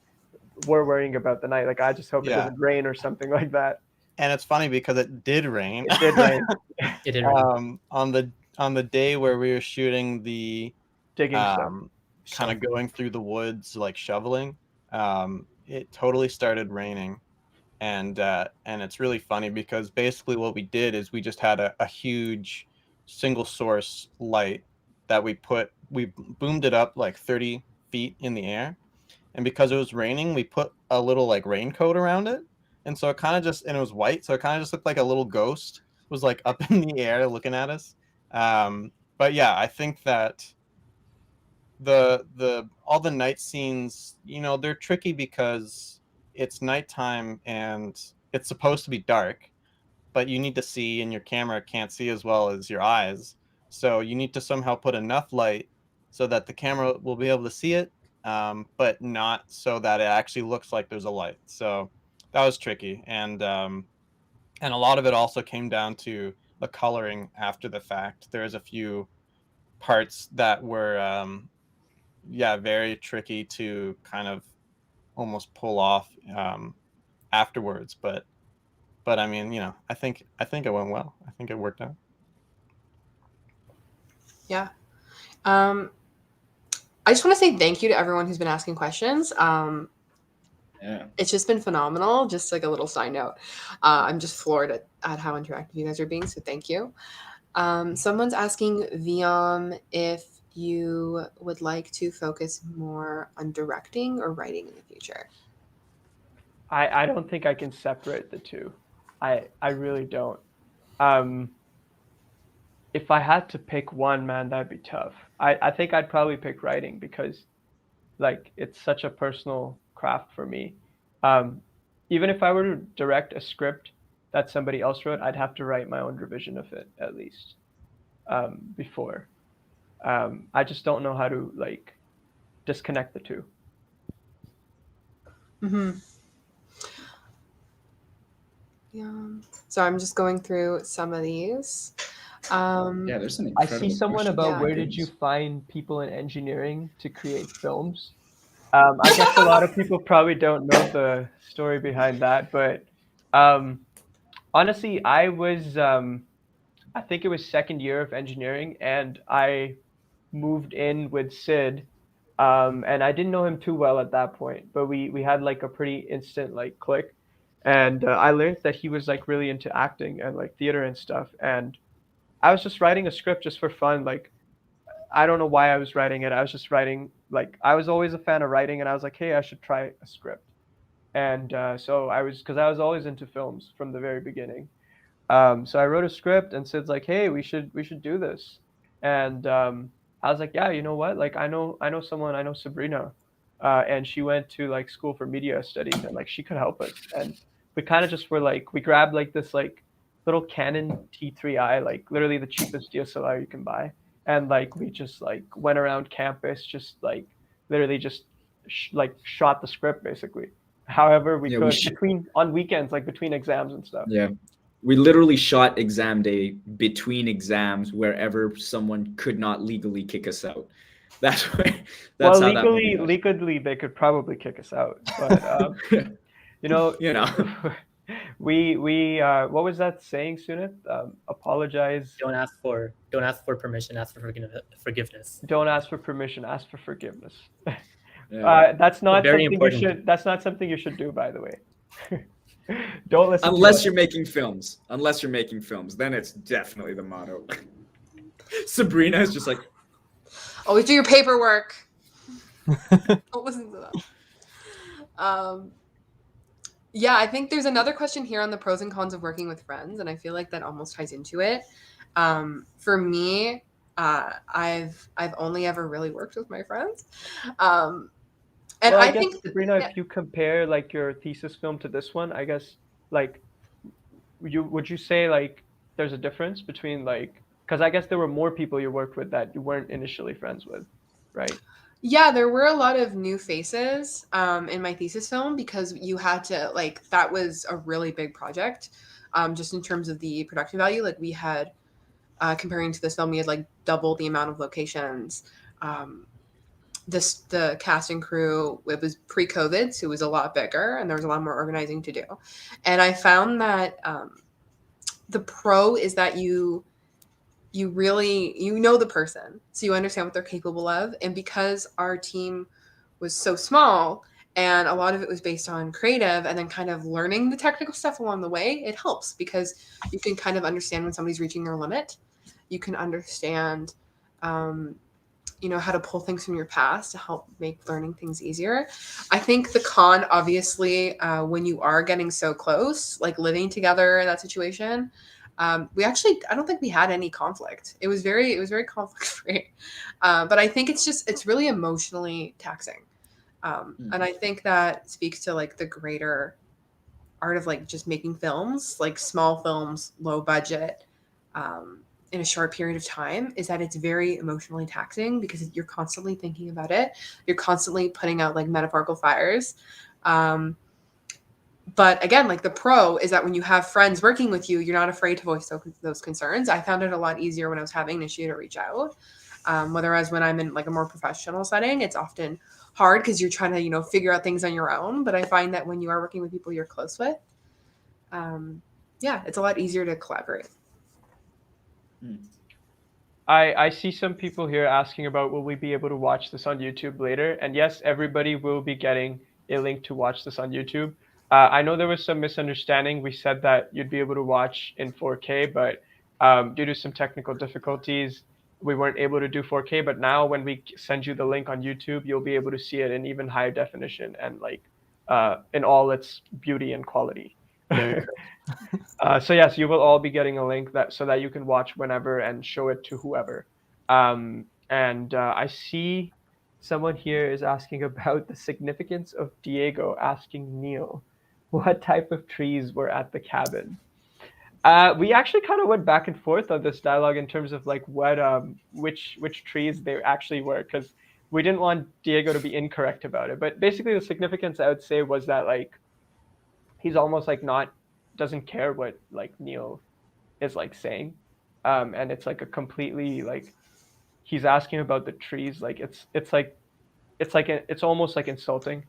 were worrying about the night. Like I just hope it Yeah. doesn't rain or something like that. And it's funny because it did rain. It did rain. It did rain. On the day where we were shooting the Digging stuff. kind of going through the woods like shoveling, it totally started raining. And it's really funny because basically what we did is we just had a huge single source light that we boomed it up like 30 feet in the air, and because it was raining we put a little like raincoat around it, and so it kind of just, and it was white, so it kind of just looked like a little ghost was like up in the air looking at us. But yeah, I think that the all the night scenes, they're tricky because it's nighttime and it's supposed to be dark, but you need to see, and your camera can't see as well as your eyes, so you need to somehow put enough light so that the camera will be able to see it, but not so that it actually looks like there's a light. So that was tricky, and a lot of it also came down to the coloring after the fact. There's a few parts that were yeah, very tricky to kind of almost pull off afterwards. But I mean, I think it went well. I think it worked out. Yeah. I just want to say thank you to everyone who's been asking questions. Yeah. It's just been phenomenal. Just like a little side note, I'm just floored at how interactive you guys are being. So thank you. Someone's asking Viam if you would like to focus more on directing or writing in the future. I don't think I can separate the two. I really don't. Um, if I had to pick one, man, that'd be tough. I think I'd probably pick writing because like it's such a personal craft for me. Um, Even if I were to direct a script that somebody else wrote, I'd have to write my own revision of it at least before. I just don't know how to like disconnect the two. Mm-hmm. Yeah. So I'm just going through some of these. Yeah, there's some I incredible see someone questions. about Yeah. where did you find people in engineering to create films? I guess a lot of people probably don't know the story behind that, but um, honestly, I think it was second year of engineering, and I moved in with Sid, and I didn't know him too well at that point, but we had like a pretty instant like click, and I learned that he was like really into acting and like theater and stuff, and I was just writing a script just for fun, like I don't know why I was writing it. I was just writing, like I was always a fan of writing, and I was like, hey, I should try a script, and so because I was always into films from the very beginning. So I wrote a script, and Sid's like, "Hey, we should do this," and I was like, "Yeah, you know what? Like, I know someone, I know Sabrina, and she went to like school for media studies, and like she could help us." And we kind of just were like, we grabbed like this like little Canon T3i, like literally the cheapest DSLR you can buy, and like we just like went around campus, just like literally just like shot the script basically, however we Yeah, could between on weekends, like between exams and stuff. yeah. We literally shot exam day between exams wherever someone could not legally kick us out. That's where, that's Well, how that movie legally, they could probably kick us out, but was. you know, You know. we what was that saying, Sunit? Apologize. Don't ask for permission. Ask for forgiveness. Don't ask for permission. Ask for forgiveness. Yeah. That's not Very something important. you should. That's not something you should do, by the way. Don't listen. Unless you're making films. Unless you're making films, then it's definitely the motto. Sabrina is just like, Always do your paperwork. Don't listen to them. Yeah, I think there's another question here on the pros and cons of working with friends, and I feel like that almost ties into it. For me, I've only ever really worked with my friends, and Well, I I guess, think Sabrina, yeah, if you compare like your thesis film to this one, I guess like would you say like there's a difference between like, because I guess there were more people you worked with that you weren't initially friends with, right? yeah, there were a lot of new faces in my thesis film because you had to like that was a really big project, just in terms of the production value. Like we had comparing to this film, we had like double the amount of locations. The cast and crew, it was pre-COVID, so it was a lot bigger and there was a lot more organizing to do. And I found that the pro is that you really know the person, so you understand what they're capable of. And because our team was so small and a lot of it was based on creative and then kind of learning the technical stuff along the way, it helps because you can kind of understand when somebody's reaching their limit. You can understand how to pull things from your past to help make learning things easier. I think the con, obviously, when you are getting so close, like living together in that situation, I don't think we had any conflict. It was very conflict free. But I think it's really emotionally taxing. And I think that speaks to like the greater art of like just making films, like small films, low budget, in a short period of time, is that it's very emotionally taxing because you're constantly thinking about it. You're constantly putting out like metaphorical fires. But again, like the pro is that when you have friends working with you, you're not afraid to voice those concerns. I found it a lot easier when I was having an issue to reach out. Whereas when I'm in like a more professional setting, it's often hard because you're trying to, figure out things on your own. But I find that when you are working with people you're close with, it's a lot easier to collaborate. I see some people here asking about will we be able to watch this on YouTube later? And yes, everybody will be getting a link to watch this on YouTube. I know there was some misunderstanding. We said that you'd be able to watch in 4K, but due to some technical difficulties, we weren't able to do 4K. But now when we send you the link on YouTube, you'll be able to see it in even higher definition and like in all its beauty and quality. Very So yes, you will all be getting a link so that you can watch whenever and show it to whoever. And I see someone here is asking about the significance of Diego asking Neel what type of trees were at the cabin. We actually kind of went back and forth on this dialogue in terms of like what which trees they actually were, because we didn't want Diego to be incorrect about it. But basically, the significance I would say was that like he's almost like doesn't care what like Neel is like saying, and it's like a completely like he's asking about the trees, like it's almost like insulting,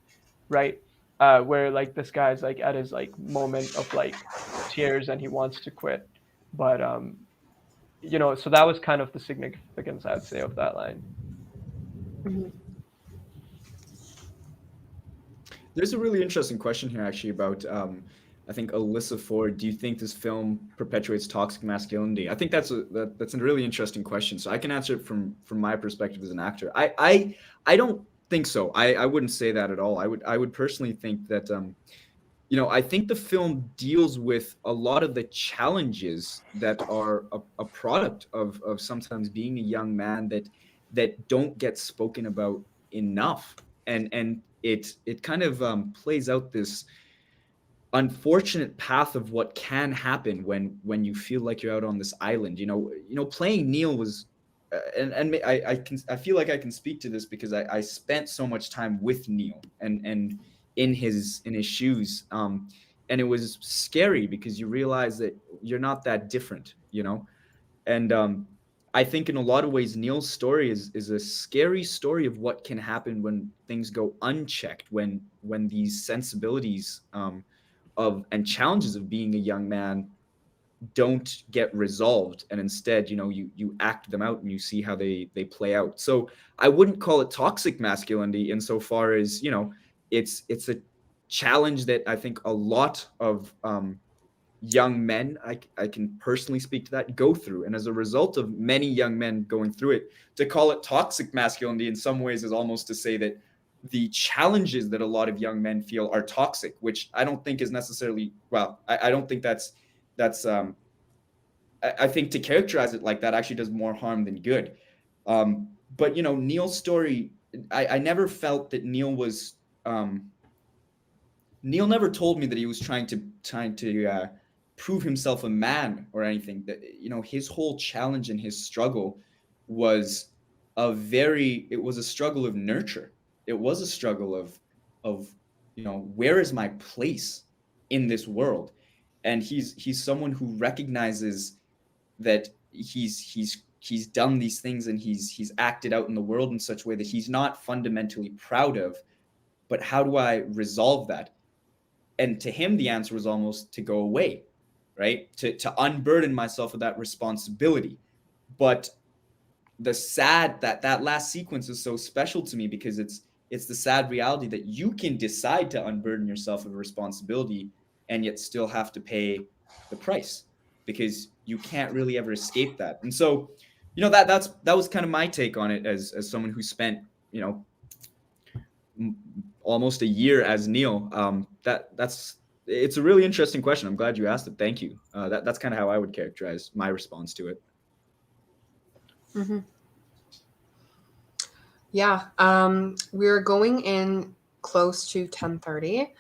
right? Where like this guy's like at his like moment of like tears and he wants to quit, but so that was kind of the significance I'd say of that line. Mm-hmm. There's a really interesting question here actually about I think Alyssa Ford. Do you think this film perpetuates toxic masculinity? I think that's a really interesting question. So I can answer it from my perspective as an actor. I don't think so. I wouldn't say that at all. I would personally think that I think the film deals with a lot of the challenges that are a product of sometimes being a young man that don't get spoken about enough, and it kind of plays out this unfortunate path of what can happen when you feel like you're out on this island. Playing Neel was and I feel like I can speak to this because I spent so much time with Neel and in his shoes, and it was scary because you realize that you're not that different, and I think in a lot of ways Neel's story is a scary story of what can happen when things go unchecked, when these sensibilities of and challenges of being a young man don't get resolved, and instead you act them out and you see how they play out. So I wouldn't call it toxic masculinity insofar as it's a challenge that I think a lot of young men, I can personally speak to that, go through, and as a result of many young men going through it, to call it toxic masculinity in some ways is almost to say that the challenges that a lot of young men feel are toxic, which I don't think is necessarily, well, I don't think that's I think to characterize it like that actually does more harm than good. But Neel's story, I never felt that Neel never told me that he was trying to prove himself a man or anything. That his whole challenge and his struggle was it was a struggle of nurture. It was a struggle of where is my place in this world, and he's someone who recognizes that he's done these things and he's acted out in the world in such a way that he's not fundamentally proud of. But how do I resolve that? And to him, the answer was almost to go away, right? To unburden myself of that responsibility. But that last sequence is so special to me because it's the sad reality that you can decide to unburden yourself of responsibility and yet still have to pay the price, because you can't really ever escape that. And so, that was kind of my take on it as someone who spent, almost a year as Neel. That's it's a really interesting question. I'm glad you asked it. Thank you. That's kind of how I would characterize my response to it. Mm-hmm. Yeah, we're going in close to 10:30.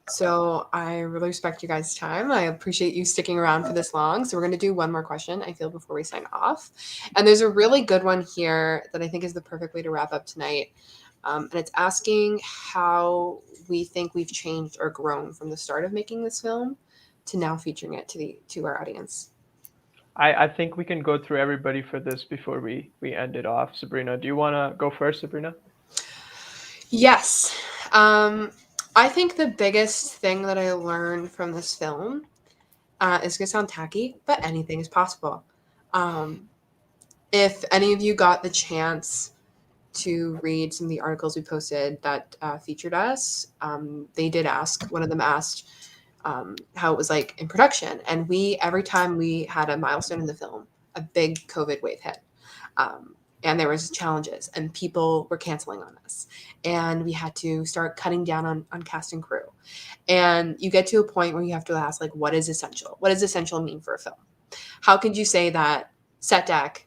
So I really respect you guys' time. I appreciate you sticking around for this long. So we're going to do one more question, I feel, before we sign off. And there's a really good one here that I think is the perfect way to wrap up tonight. And it's asking how we think we've changed or grown from the start of making this film to now featuring it to our audience. I think we can go through everybody for this before we end it off. Sabrina, do you want to go first, Sabrina? Yes. I think the biggest thing that I learned from this film is going to sound tacky, but anything is possible. If any of you got the chance to read some of the articles we posted that featured us, they did ask, one of them asked how it was like in production. And every time we had a milestone in the film, a big COVID wave hit. And there was challenges and people were canceling on us. And we had to start cutting down on cast and crew. And you get to a point where you have to ask, like, what is essential? What does essential mean for a film? How could you say that set deck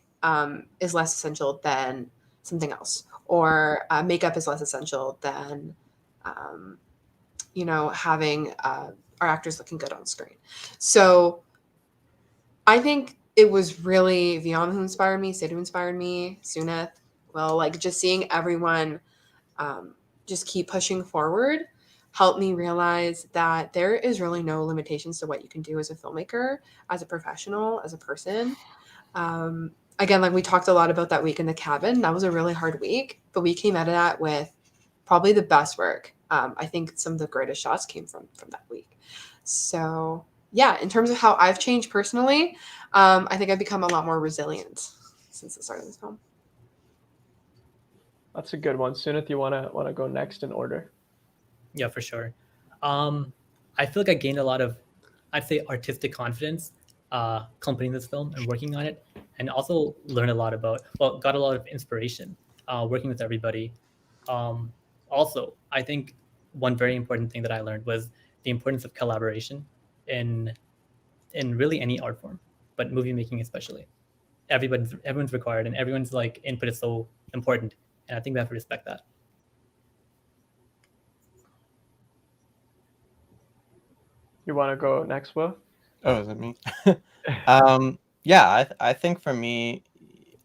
is less essential than something else? Or makeup is less essential than, having our actors looking good on screen. So I think it was really Viam who inspired me, Sid who inspired me, Suneth. Well, like just seeing everyone just keep pushing forward helped me realize that there is really no limitations to what you can do as a filmmaker, as a professional, as a person. Again, like we talked a lot about that week in the cabin. That was a really hard week, but we came out of that with probably the best work. I think some of the greatest shots came from that week. So yeah, in terms of how I've changed personally, I think I've become a lot more resilient since the start of this film. That's a good one. Sunith, you wanna go next in order? Yeah, for sure. I feel like I gained a lot of, I'd say, artistic confidence accompanying this film and working on it, and also got a lot of inspiration working with everybody. Also, I think one very important thing that I learned was the importance of collaboration in really any art form, but movie making especially. Everyone's required, and everyone's like input is so important, and I think we have to respect that. You want to go next, Will? Oh, is it me? Yeah, I think for me,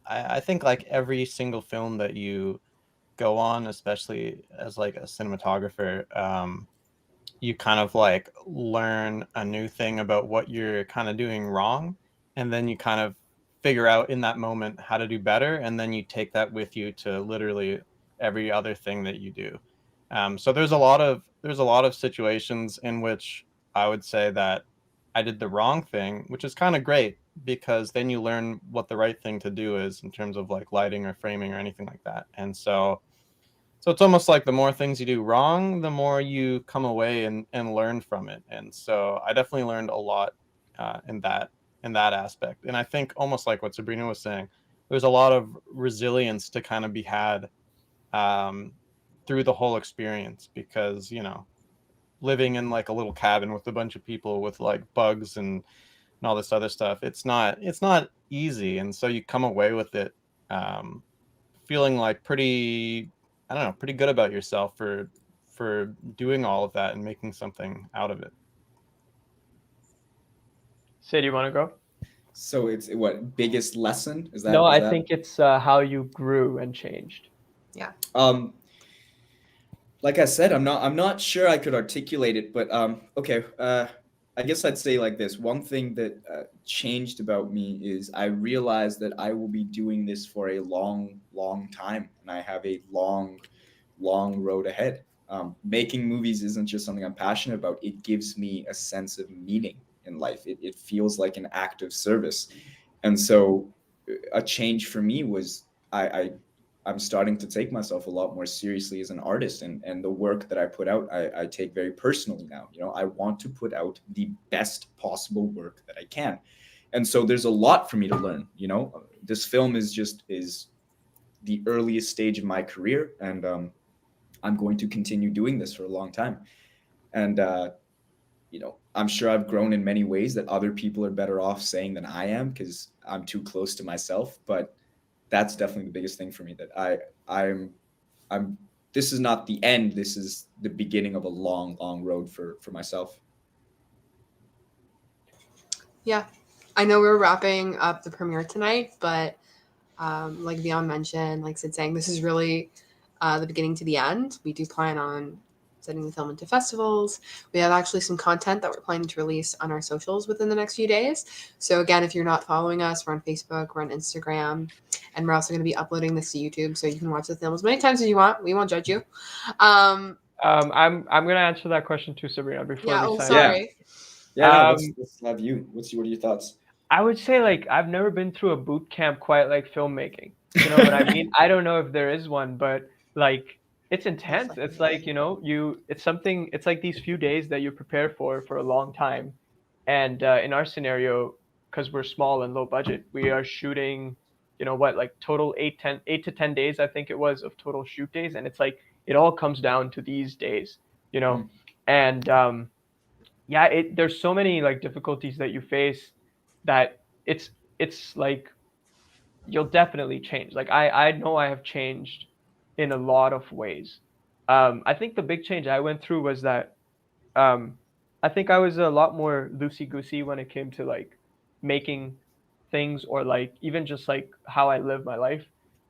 I think like every single film that you go on, especially as like a cinematographer, you kind of like learn a new thing about what you're kind of doing wrong, and then you kind of figure out in that moment how to do better, and then you take that with you to literally every other thing that you do. So there's a lot of situations in which I would say that I did the wrong thing, which is kind of great because then you learn what the right thing to do is in terms of like lighting or framing or anything like that. And so it's almost like the more things you do wrong, the more you come away and learn from it. And so I definitely learned a lot in that aspect. And I think almost like what Sabrina was saying, there's a lot of resilience to kind of be had through the whole experience, because living in like a little cabin with a bunch of people with like bugs and all this other stuff, it's not easy. And so you come away with it feeling like pretty, I don't know, pretty good about yourself for doing all of that and making something out of it. Sid, you want to go? So it's what biggest lesson is that? No, I that? think it's how you grew and changed. Yeah. Like I said, I'm not sure I could articulate it, but okay. I guess I'd say like this. One thing that changed about me is I realized that I will be doing this for a long, long time, and I have a long, long road ahead. Making movies isn't just something I'm passionate about. It gives me a sense of meaning in life. It feels like an act of service. And so a change for me was I I'm starting to take myself a lot more seriously as an artist, and the work that I put out, I take very personally now. You know, I want to put out the best possible work that I can. And so there's a lot for me to learn. You know, this film is the earliest stage of my career, and I'm going to continue doing this for a long time. And you know, I'm sure I've grown in many ways that other people are better off saying than I am because I'm too close to myself. But that's definitely the biggest thing for me, that I'm this is not the end. This is the beginning of a long, long road for myself. Yeah. I know we're wrapping up the premiere tonight, but like Vion mentioned, like Sid saying, this is really the beginning to the end. We do plan on sending the film into festivals. We have actually some content that we're planning to release on our socials within the next few days. So again, if you're not following us, we're on Facebook, we're on Instagram, and we're also going to be uploading this to YouTube, so you can watch the film as many times as you want. We won't judge you. I'm gonna answer that question too, Sabrina, before Yeah. we Oh, sign off. sorry. Yeah, no, Um, let's have you. What are your thoughts? I would say like I've never been through a boot camp quite like filmmaking. You know what I mean? I don't know if there is one, but like it's intense. It's like, you know, it's something, it's like these few days that you prepare for a long time. And in our scenario, because we're small and low budget, we are shooting, you know what, like total 8 to 10 days, I think it was, of total shoot days. And it's like it all comes down to these days, you know. Mm. And yeah, there's so many like difficulties that you face that it's like you'll definitely change. Like I know I have changed in a lot of ways. I think the big change I went through was that um, I think I was a lot more loosey goosey when it came to like making things, or like even just like how I live my life.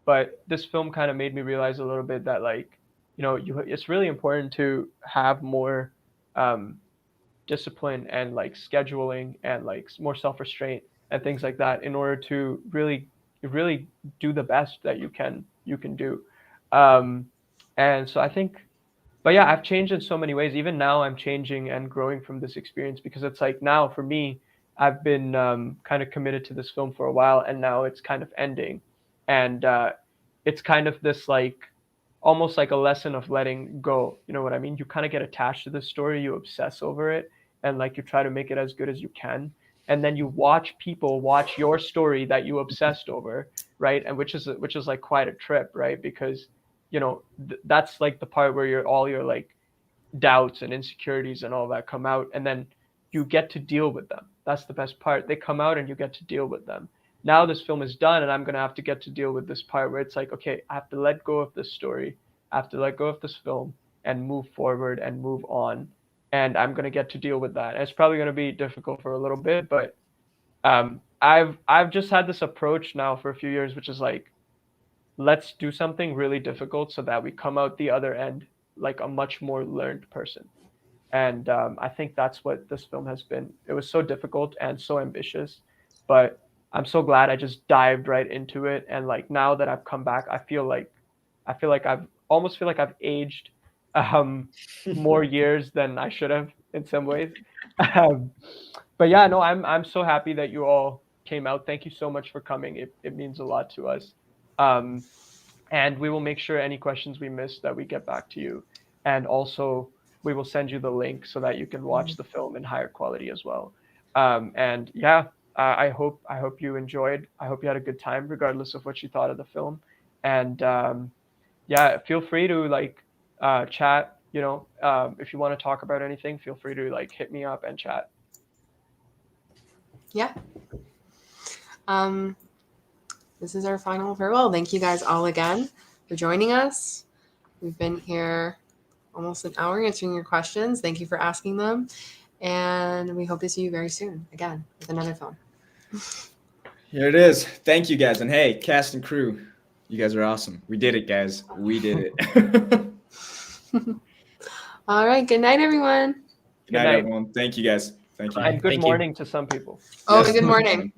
But this film kind of made me realize a little bit that, like, you know, it's really important to have more um, discipline and like scheduling and like more self-restraint and things like that in order to really do the best that you can do. um, and so I think, but yeah, I've changed in so many ways. Even now I'm changing and growing from this experience, because it's like now for me, I've been kind of committed to this film for a while, and now it's kind of ending. And it's kind of this like almost like a lesson of letting go. You know what I mean? You kind of get attached to the story, you obsess over it, and like you try to make it as good as you can. And then you watch people watch your story that you obsessed over, right? And which is like quite a trip, right? Because you know that's like the part where all your like doubts and insecurities and all that come out, and then you get to deal with them. That's the best part. They come out and you get to deal with them. Now this film is done, and I'm going to have to get to deal with this part where it's like, okay, I have to let go of this story, I have to let go of this film and move forward and move on. And I'm going to get to deal with that, and it's probably going to be difficult for a little bit, but I've just had this approach now for a few years, which is like, let's do something really difficult so that we come out the other end like a much more learned person. And I think that's what this film has been. It was so difficult and so ambitious, but I'm so glad I just dived right into it. And like now that I've come back, I feel like I've almost feel like I've aged um, more years than I should have in some ways. Um, but yeah, no, I'm so happy that you all came out. Thank you so much for coming. It means a lot to us. Um, and we will make sure any questions we missed that we get back to you. And also we will send you the link so that you can watch the film in higher quality as well. And yeah, I hope you enjoyed. I hope you had a good time, regardless of what you thought of the film. And yeah, feel free to like chat. You know, if you want to talk about anything, feel free to like hit me up and chat. Yeah. This is our final farewell. Thank you guys all again for joining us. We've been here almost an hour answering your questions. Thank you for asking them. And we hope to see you very soon again with another film. Here it is. Thank you guys. And hey, cast and crew, you guys are awesome. We did it, guys. We did it. All right. Good night, everyone. Good night, everyone. Thank you guys. Thank you. And good Thank you. morning to some people. Oh, Yes, good morning.